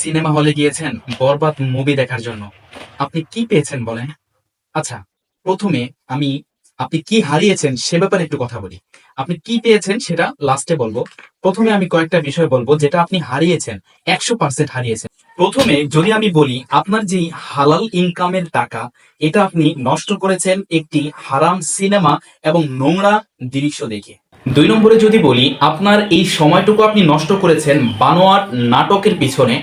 Cinema হলে গিয়েছেন বরবাদ movie দেখার জন্য। আপনি কি পেয়েছেন বলেন? আচ্ছা, প্রথমে আমি আপনি কি হারিয়েছেন সে ব্যাপারে একটু কথা বলি। আপনি কি পেয়েছেন সেটা লাস্টে বলবো। প্রথমে আমি কয়েকটা বিষয় বলবো যেটা আপনি হারিয়েছেন, 100% হারিয়েছেন। প্রথমে যদি আমি বলি, আপনার যেই হালাল ইনকামের টাকা, এটা আপনি নষ্ট করেছেন একটি হারাম সিনেমা এবং নোংরা দৃশ্য দেখে। 2 নম্বরে যদি বলি, আপনার এই সময়টুকু আপনি নষ্ট করেছেন বানোয়াট নাটকের পিছনে।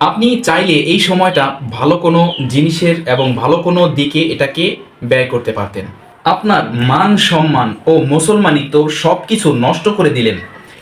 আপনি চাইলে এই সময়টা ভালো কোনো জিনিসের এবং ভালো কোনো দিকে এটাকে ব্যয় করতে পারতেন। আপনার মান সম্মান ও মুসলমানিত্ব সব কিছু নষ্ট করে দিলেন।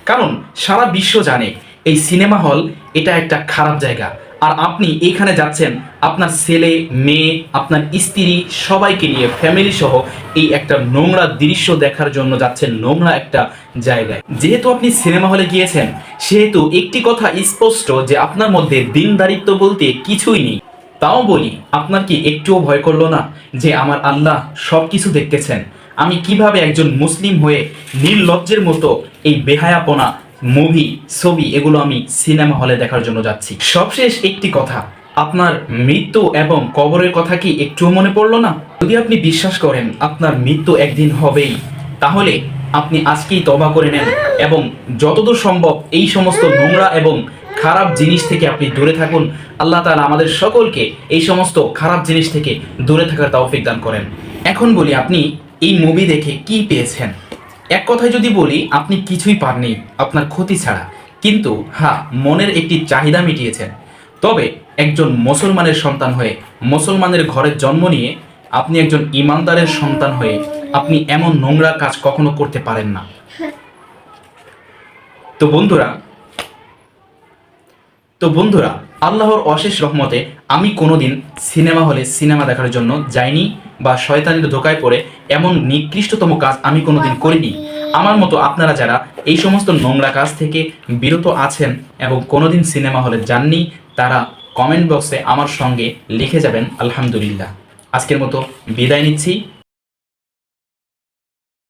কারণ সারা বিশ্ব জানে এই সিনেমা হল এটা একটা খারাপ জায়গা। আর আপনি এখানে যাচ্ছেন আপনার ছেলে মেয়ে, আপনার স্ত্রী, সবাইকে নিয়ে ফ্যামিলি সহ এই একটা নোংরা দৃশ্য দেখার জন্য যাচ্ছেন নোংরা একটা জায়গায়। যেহেতু আপনি সিনেমা হলে গিয়েছেন, সেহেতু একটি কথা স্পষ্ট যে আপনার মধ্যে দিনদারিত্ব বলতে কিছুই নেই। তাও বলি, আপনার কি একটুও ভয় করলো না যে আমার আল্লাহ সব কিছু দেখতেছেন? আমি কিভাবে একজন মুসলিম হয়ে নির্লজ্জের মতো এই বেহায়াপনা মুভি ছবি এগুলো আমি সিনেমা হলে দেখার জন্য যাচ্ছি। সবশেষ একটি কথা, আপনার মৃত্যু এবং কবরের কথা কি একটুও মনে পড়লো না? যদি আপনি বিশ্বাস করেন আপনার মৃত্যু একদিন হবেই, তাহলে আপনি আজকেই তওবা করে নেন এবং যতদূর সম্ভব এই সমস্ত নোংরা এবং খারাপ জিনিস থেকে আপনি দূরে থাকুন। আল্লাহ তাআলা আমাদের সকলকে এই সমস্ত খারাপ জিনিস থেকে দূরে থাকার তৌফিক দান করেন। এখন বলি, আপনি এই মুভি দেখে কি পেয়েছেন? এক কথায় যদি বলি, আপনি কিছুই পাননি আপনার ক্ষতি ছাড়া। কিন্তু হ্যাঁ, মনের একটি চাহিদা মিটিয়েছেন। তবে একজন মুসলমানের সন্তান হয়ে, মুসলমানের ঘরে জন্ম নিয়ে, আপনি একজন ইমানদারের সন্তান হয়ে আপনি এমন নোংরা কাজ কখনো করতে পারেন না। তো বন্ধুরা তো বন্ধুরা, আল্লাহর অশেষ রহমতে আমি কোনোদিন সিনেমা হলে সিনেমা দেখার জন্য যাইনি বা শয়তানের ধোকায় পড়ে এমন নিকৃষ্টতম কাজ আমি কোনোদিন করিনি। আমার মতো আপনারা যারা এই সমস্ত নোংরা কাজ থেকে বিরত আছেন এবং কোনোদিন সিনেমা হলে যাননি, তারা কমেন্ট বক্সে আমার সঙ্গে লিখে যাবেন আলহামদুলিল্লাহ। আজকের মতো বিদায় নিচ্ছি।